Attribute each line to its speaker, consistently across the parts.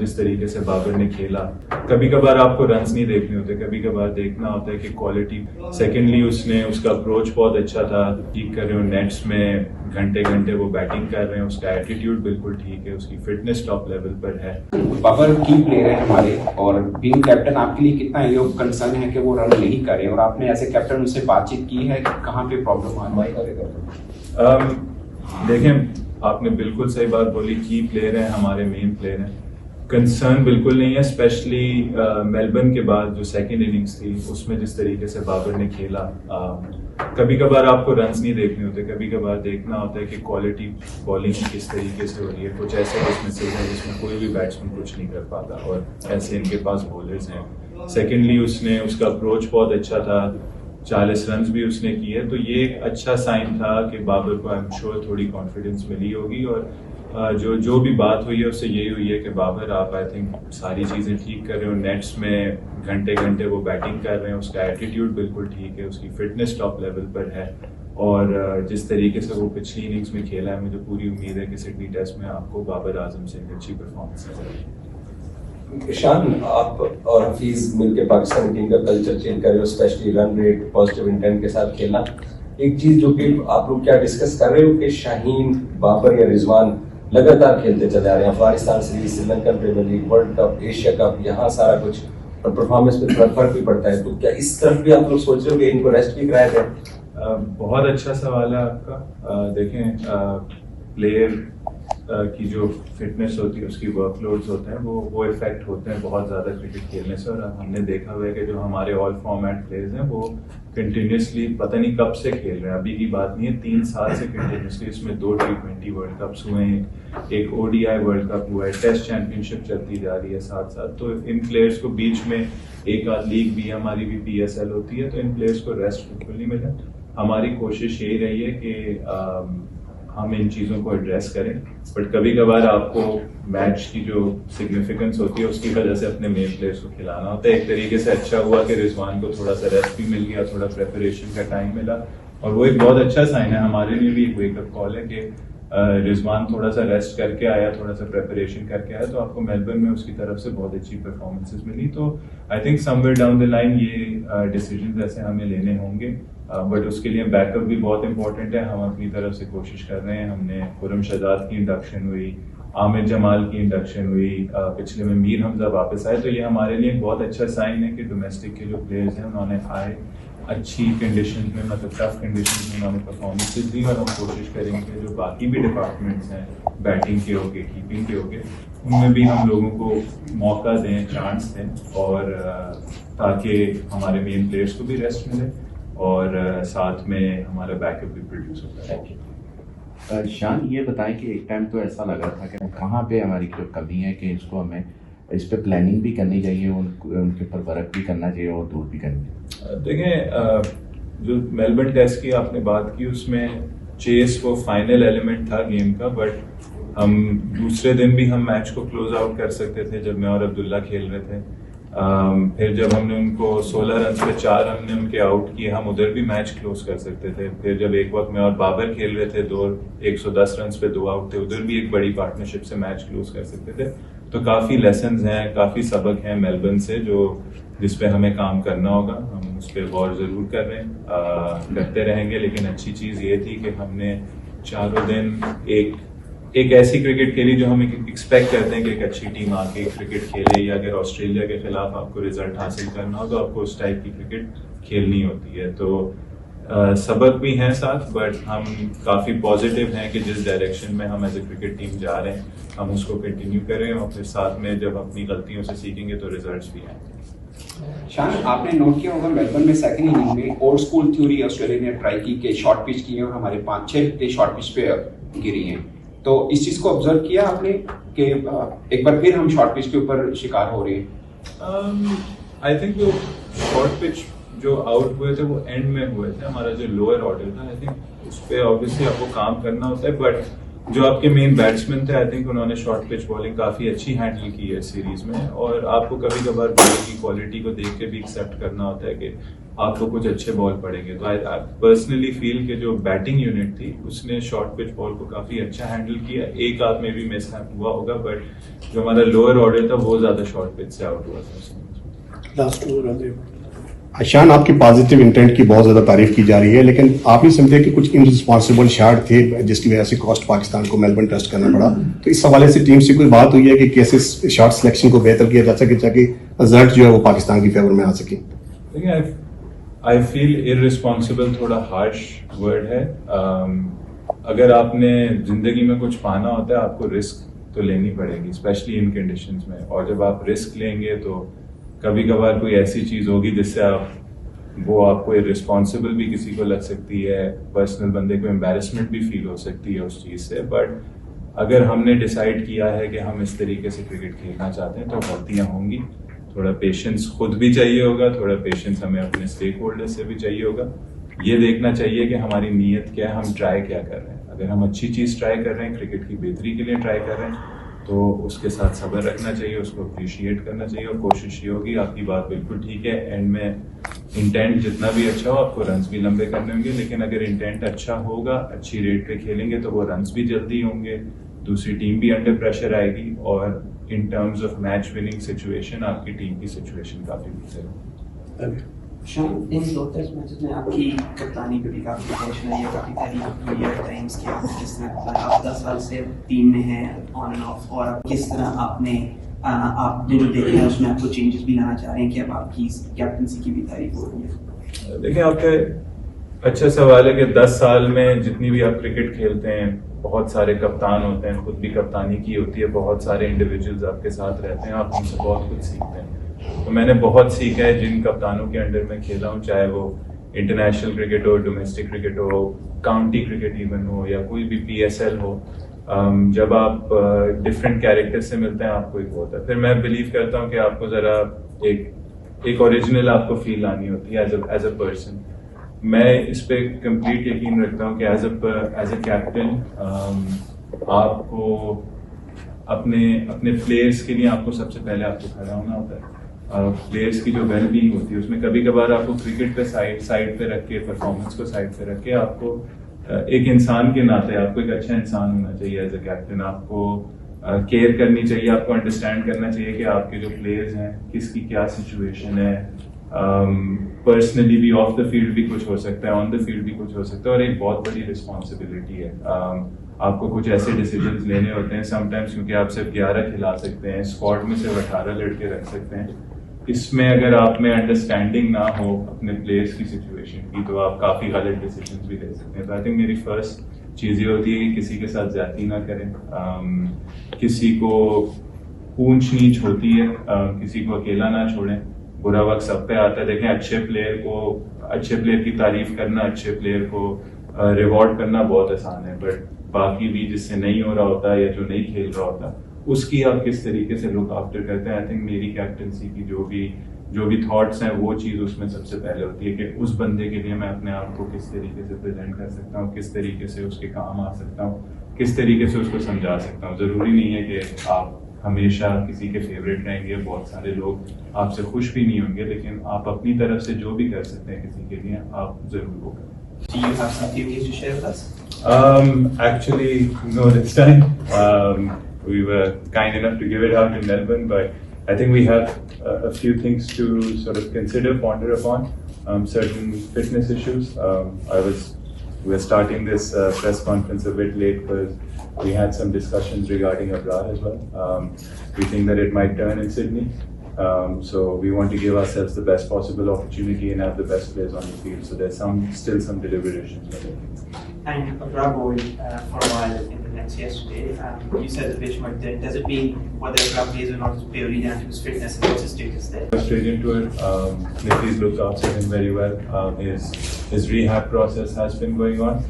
Speaker 1: जिस तरीके से बाबर ने खेला, कभी कभार आपको रन्स नहीं देखने होते, कभी कभार देखना होता है कि क्वालिटी। सेकेंडली उसका अप्रोच बहुत अच्छा था, ठीक कर रहे हो नेट्स में घंटे घंटे वो बैटिंग कर रहे हैं, उसका एटीट्यूड बिल्कुल ठीक है, उसकी फिटनेस टॉप लेवल पर है।
Speaker 2: बाबर की प्लेयर है हमारे, और बीइंग कैप्टन आपके लिए कितना ये कंसर्न है कि वो रन नहीं कर रहे, और आपने एज ए कैप्टन उनसे बातचीत की है कि कहाँ पे प्रॉब्लम आ रही है?
Speaker 1: देखें, आपने बिल्कुल सही बात बोली, की प्लेयर है, हमारे मेन प्लेयर हैं। कंसर्न बिल्कुल नहीं है, स्पेशली मेलबर्न के बाद जो सेकंड इनिंग्स थी उसमें जिस तरीके से बाबर ने खेला। कभी कभार आपको रन्स नहीं देखने होते, कभी कभार देखना होता है कि क्वालिटी बॉलिंग किस तरीके से हो रही है। कुछ ऐसे डिसमिसेस हैं जिसमें कोई भी बैट्समैन कुछ नहीं कर पाता, और ऐसे इनके पास बॉलर्स हैं। सेकेंडली उसका अप्रोच बहुत अच्छा था, 40 रन्स भी उसने किए, तो ये एक अच्छा साइन था कि बाबर को आई एम श्योर थोड़ी कॉन्फिडेंस मिली होगी। और जो भी बात हुई है उससे यही हुई है कि बाबर, आप आई थिंक सारी चीज़ें ठीक कर रहे हो, नेट्स में घंटे घंटे वो बैटिंग कर रहे हैं, उसका एटीट्यूड बिल्कुल ठीक है, उसकी फिटनेस टॉप लेवल पर है, और जिस तरीके से वो पिछली इनिंग्स में खेला है, मुझे पूरी उम्मीद है कि सिडनी टेस्ट में आपको बाबर आजम से एक अच्छी परफॉर्मेंस नजर आएगी।
Speaker 3: शान, आप और हफीज मिलकर पाकिस्तान टीम का कल्चर चेंज कर रहे हो, specially run rate positive intent के साथ खेलना। एक चीज जो कि आप लोग क्या डिस्कस कर रहे हो कि शाहीन, बाबर या रिजवान लगातार खेलते चले आ रहे हैं, Afghanistan series, Sri Lankan premier league, world cup, Asia cup, यहाँ सारा कुछ, और परफॉर्मेंस पे थोड़ा फर्क भी पड़ता है, तो क्या इस तरफ भी आप लोग सोच रहे हो कि इनको रेस्ट भी कराया जाए?
Speaker 1: बहुत अच्छा सवाल है आपका। देखें, प्लेयर की जो फिटनेस होती है, उसकी वर्कलोड्स होते हैं, वो इफेक्ट होते हैं बहुत ज़्यादा क्रिकेट खेलने से। और हमने देखा हुआ है कि जो हमारे ऑल फॉर्मेट प्लेयर्स हैं वो कंटिन्यूसली पता नहीं कब से खेल रहे हैं, अभी की बात नहीं है, 3 साल से कंटिन्यूसली। इसमें 2 T20 वर्ल्ड कप्स हुए हैं, एक ODI वर्ल्ड कप हुआ है, टेस्ट चैंपियनशिप चलती जा रही है साथ साथ। तो इन प्लेयर्स को बीच में एक आध लीग भी, हमारी भी PSL होती है, तो इन प्लेयर्स को रेस्ट बिल्कुल नहीं मिला। हमारी कोशिश यही रही है कि हम इन चीज़ों को एड्रेस करें, बट कभी कभार आपको मैच की जो सिग्निफिकेंस होती है उसकी वजह से अपने मेन प्लेयर्स को खिलाना होता है। एक तरीके से अच्छा हुआ कि रिजवान को थोड़ा सा रेस्ट भी मिल गया, थोड़ा प्रेपरेशन का टाइम मिला, और वो एक बहुत अच्छा साइन है, हमारे लिए भी एक वेकअप कॉल है कि रिजवान थोड़ा सा रेस्ट करके आया, थोड़ा सा प्रेपरेशन करके आया, तो आपको मेलबर्न में उसकी तरफ से बहुत अच्छी परफॉर्मेंसेस मिली। तो I think somewhere down the line ये डिसीजन ऐसे हमें लेने होंगे, बट उसके लिए बैकअप भी बहुत इंपॉर्टेंट है। हम अपनी तरफ से कोशिश कर रहे हैं। हमने खुरम शहजाद की इंडक्शन हुई, आमिर जमाल की इंडक्शन हुई, पिछले में मीर हमजा वापस आए, तो ये हमारे लिए एक बहुत अच्छा साइन है कि डोमेस्टिक के जो प्लेयर्स हैं उन्होंने आए अच्छी कंडीशन में, मतलब टफ कंडीशन में उन्होंने परफॉर्मेंसेस दी। और हम कोशिश करेंगे कि जो बाकी भी डिपार्टमेंट्स हैं, बैटिंग के होके, कीपिंग के होके, उनमें भी हम लोगों को मौका दें, चांस दें, और ताकि हमारे मेन प्लेयर्स को भी रेस्ट मिले और साथ में हमारा बैकअप भी प्रोड्यूस होता है।
Speaker 4: शान, ये बताएं कि एक टाइम तो ऐसा लगा था कि कहाँ पे हमारी जो कमी है कि इसको हमें इस पे प्लानिंग भी करनी चाहिए, उनके ऊपर वर्क भी करना चाहिए और दूर भी करनी चाहिए।
Speaker 1: देखें, जो मेलबर्न टेस्ट की आपने बात की, उसमें चेस वो फाइनल एलिमेंट था गेम का, बट हम दूसरे दिन भी हम मैच को क्लोज आउट कर सकते थे जब मैं और अब्दुल्ला खेल रहे थे। फिर जब हमने उनको 16 रन पे 4 हमने उनके आउट किए, हम उधर भी मैच क्लोज कर सकते थे। फिर जब एक वक्त मैं और बाबर खेल रहे थे, 110 रन पे 2 आउट थे, उधर भी एक बड़ी पार्टनरशिप से मैच क्लोज कर सकते थे। तो काफ़ी लेसन्स हैं, काफ़ी सबक हैं मेलबर्न से, जिस पे हमें काम करना होगा। हम उस पर गौर ज़रूर कर रहे हैं, करते रहेंगे। लेकिन अच्छी चीज़ ये थी कि हमने चारों दिन एक ऐसी क्रिकेट खेली जो हम एक्सपेक्ट करते हैं कि एक अच्छी टीम आके क्रिकेट खेले, या अगर ऑस्ट्रेलिया के खिलाफ आपको रिजल्ट हासिल करना हो तो आपको उस टाइप की क्रिकेट खेलनी होती है। तो सबक भी हैं साथ, बट हम काफ़ी पॉजिटिव हैं कि जिस डायरेक्शन में हम एज ए क्रिकेट टीम जा रहे हैं हम उसको कंटिन्यू करें, और फिर साथ में जब अपनी गलतियों से सीखेंगे तो रिजल्ट्स भी आएंगे।
Speaker 2: शान, आपने नोट किया होगा मेलबर्न में सेकंड इनिंग में ओल्ड स्कूल थ्योरी ऑस्ट्रेलिया ने ट्राई की कि शॉर्ट पिच की है, और हमारे 5-6 विकेट शॉर्ट पिच पे गिरी हैं। तो इस चीज को ऑब्जर्व किया आपने कि एक बार फिर हम शॉर्ट पिच के ऊपर शिकार हो रहे हैं?
Speaker 1: आई थिंक वो शॉर्ट पिच जो आउट हुए थे वो एंड में हुए थे, हमारा जो लोअर ऑर्डर था, आई थिंक उस पर ऑब्वियसली आपको काम करना होता है। बट जो आपके मेन बैट्समैन थे, आई थिंक उन्होंने शॉर्ट पिच बॉलिंग काफ़ी अच्छी हैंडल की है सीरीज में। और आपको कभी कभार बॉलिंग की क्वालिटी को देख के भी एक्सेप्ट करना होता है कि आपको कुछ अच्छे बॉल पड़ेंगे। तो आई पर्सनली फील कि जो बैटिंग यूनिट थी उसने शॉर्ट पिच बॉल को काफी अच्छा हैंडल किया। एक आध में भी मिस हुआ होगा, बट जो हमारा लोअर ऑर्डर था वो ज्यादा शॉर्ट पिच से आउट हुआ था।
Speaker 5: लास्ट ओवर आशान, आपकी पॉजिटिव इंटेंट की बहुत ज्यादा तारीफ की जा रही है, लेकिन आप नहीं समझते कि कुछ इनरिस्पॉन्सिबल शॉट थे जिसकी वजह से कॉस्ट पाकिस्तान को मेलबर्न टेस्ट करना पड़ा? तो इस हवाले से टीम से कोई बात हुई है कि कैसे शॉट सिलेक्शन को बेहतर किया जा सके ताकि रिजल्ट जो है वो पाकिस्तान की फेवर में आ सके?
Speaker 1: देखिए, आई फील इररिस्पॉन्सिबल थोड़ा हार्श वर्ड है। अगर आपने जिंदगी में कुछ पाना होता है आपको रिस्क तो लेनी पड़ेगी, स्पेशली इन कंडीशंस में। और जब आप रिस्क लेंगे तो कभी कभार कोई ऐसी चीज होगी जिससे आपको इररिस्पॉन्सिबल भी किसी को लग सकती है, पर्सनल बंदे को एम्बैरेसमेंट भी फील हो सकती है उस चीज से। बट अगर हमने डिसाइड किया है कि हम इस तरीके से क्रिकेट खेलना चाहते हैं तो गलतियां होंगी। थोड़ा पेशेंस खुद भी चाहिए होगा, थोड़ा पेशेंस हमें अपने स्टेक होल्डर से भी चाहिए होगा। ये देखना चाहिए कि हमारी नीयत क्या है, हम ट्राई क्या कर रहे हैं। अगर हम अच्छी चीज ट्राई कर रहे हैं, क्रिकेट की बेहतरी के लिए ट्राई कर रहे हैं, तो उसके साथ सब्र रखना चाहिए, उसको अप्रिशिएट करना चाहिए। और कोशिश ये होगी, आपकी बात बिल्कुल ठीक है, एंड में इंटेंट जितना भी अच्छा हो आपको रन्स भी लंबे करने होंगे। लेकिन अगर इंटेंट अच्छा होगा, अच्छी रेट पे खेलेंगे तो वो रन्स भी जल्दी होंगे, दूसरी टीम भी अंडर प्रेशर आएगी, और in terms of match winning situation आपकी टीम की सिचुएशन काफी बेहतर है।
Speaker 6: शाम, इन दो टेस्ट मैचेस में आपकी कप्तानी पे भी काफी टेंशन है, काफी तारीफ हुई है टाइम्स की। आप किस तरह आप 10 साल से टीम में हैं ऑन एंड ऑफ, और आप किस तरह आपने जो देखा है उसमें आपको चेंजेस भी लाना चाह रहे हैं कि अब आपकी कैप्टनसी की भी तारीफ हो रही है?
Speaker 1: देखिए, आपका अच्छा सवाल है कि 10 साल में जितनी भी आप क्रिकेट खेलते हैं, बहुत सारे कप्तान होते हैं, खुद भी कप्तानी की होती है, बहुत सारे इंडिविजुअल्स आपके साथ रहते हैं, आप उनसे बहुत कुछ सीखते हैं। तो मैंने बहुत सीखा है जिन कप्तानों के अंडर में खेला हूँ, चाहे वो इंटरनेशनल क्रिकेट हो, डोमेस्टिक क्रिकेट हो, काउंटी क्रिकेट इवन हो, या कोई भी PSL हो। जब आप डिफरेंट कैरेक्टर से मिलते हैं आपको एक होता है, फिर मैं बिलीव करता हूँ कि आपको जरा एक ओरिजिनल आपको फील आनी होती है एज अ पर्सन। मैं इस पे कंप्लीट यकीन रखता हूँ कि एज अ कैप्टन आपको अपने प्लेयर्स के लिए आपको सबसे पहले आपको खड़ा होना होता है। प्लेयर्स की जो वेलबींग होती है उसमें कभी कभार आपको क्रिकेट पे साइड पे रख के, परफॉर्मेंस को साइड पे रख के, आपको एक इंसान के नाते आपको एक अच्छा इंसान होना चाहिए एज अ कैप्टन। आपको केयर करनी चाहिए, आपको अंडरस्टैंड करना चाहिए कि आपके जो प्लेयर्स हैं किसकी क्या सिचुएशन है। पर्सनली भी, ऑफ द फील्ड भी कुछ हो सकता है, ऑन द फील्ड भी कुछ हो सकता है, और एक बहुत बड़ी रिस्पॉन्सिबिलिटी है। आपको कुछ ऐसे डिसीजंस लेने होते हैं समटाइम्स, क्योंकि आप सिर्फ 11 खिला सकते हैं, स्क्वाड में सिर्फ 18 लड़के रख सकते हैं। इसमें अगर आप में अंडरस्टैंडिंग ना हो अपने प्लेयर्स की सिचुएशन की, तो आप काफी गलत डिसीजंस भी ले सकते हैं। तो आई थिंक मेरी फर्स्ट चीज ये होती है कि किसी के साथ ज्यादती ना करें, किसी को ऊंच नीच होती है, किसी को अकेला ना छोड़ें। बुरा वक्त सब पे आता है। देखें, अच्छे प्लेयर की तारीफ करना, अच्छे प्लेयर को रिवॉर्ड करना बहुत आसान है, बट बाकी भी जिससे नहीं हो रहा होता या जो नहीं खेल रहा होता, उसकी आप किस तरीके से लुक आफ्टर करते हैं। आई थिंक मेरी कैप्टनसी की जो भी थॉट्स हैं, वो चीज उसमें सबसे पहले होती है कि उस बंदे के लिए मैं अपने आप को किस तरीके से प्रेजेंट कर सकता हूँ, किस तरीके से उसके काम आ सकता हूँ, किस तरीके से उसको समझा सकता हूँ। जरूरी नहीं है कि आप हमेशा किसी के फेवरेट रहेंगे, बहुत सारे लोग आपसे खुश भी नहीं होंगे, लेकिन आप अपनी तरफ से जो भी कर सकते हैं किसी के लिए, आप जरूर वो करें।
Speaker 6: Do you have some theories to share with us?
Speaker 1: Actually, no, this time. We were kind enough to give it out in Melbourne, but I think we have a few things to sort of consider, ponder upon, certain fitness issues. We were starting this press conference a bit late because we had some discussions regarding Abrar as well. We think that it might turn in Sydney. So we want to give ourselves the best possible opportunity and have the best players on the field. So there's still some deliberations.
Speaker 6: And Abrar bowled for a while in the nets yesterday. You said the pitch might turn. Does it mean whether Abrar plays or not is purely down to his fitness and what's his status there?
Speaker 1: Australian tour, Niki's looked after him very well. His rehab process has been going on.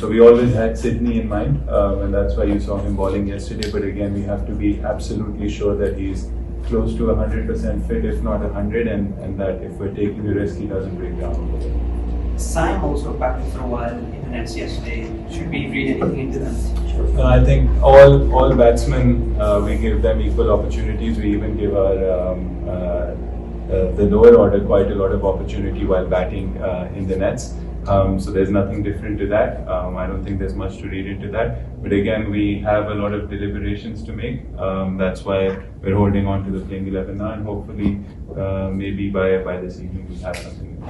Speaker 1: So we always had Sydney in mind, and that's why you saw him bowling yesterday. But again, we have to be absolutely sure that he's close to 100% fit, if not 100, and that if we're taking a risk, he doesn't break down.
Speaker 6: Saim also battled for a while in the nets yesterday. Should we read anything into that?
Speaker 1: I think all batsmen, we give them equal opportunities. We even give our the lower order quite a lot of opportunity while batting in the nets. So there's nothing different to that. I don't think there's much to read into that. But again, we have a lot of deliberations to make. That's why we're holding on to the playing 11 now, and hopefully, maybe by this evening we'll have something.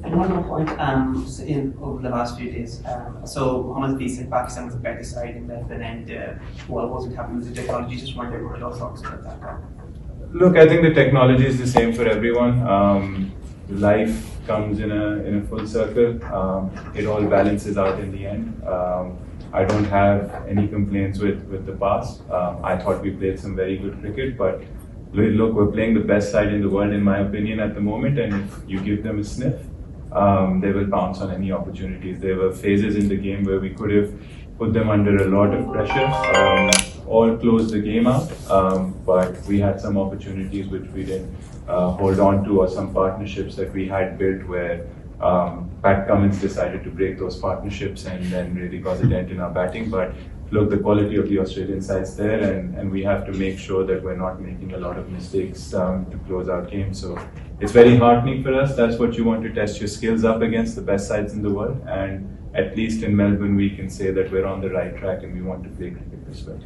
Speaker 6: And one more point, over the last few days, so Mohammad Hafiz said Pakistan was a better side in Melbourne, and what wasn't happening with the technology. Just wondered what your thoughts about that.
Speaker 1: Look, I think the technology is the same for everyone. Life comes in a full circle. It all balances out in the end. I don't have any complaints with the past. I thought we played some very good cricket, but look, we're playing the best side in the world, in my opinion, at the moment, and if you give them a sniff, they will pounce on any opportunities. There were phases in the game where we could have put them under a lot of pressure, or closed the game out, but we had some opportunities which we didn't hold on to, or some partnerships that we had built where Pat Cummins decided to break those partnerships and then really cause a dent in our batting. But look, the quality of the Australian side's there, and we have to make sure that we're not making a lot of mistakes to close out games. So it's very heartening for us. That's what you want to test your skills up against, the best sides in the world. And at least in Melbourne, we can say that we're on the right track and we want to play cricket this way.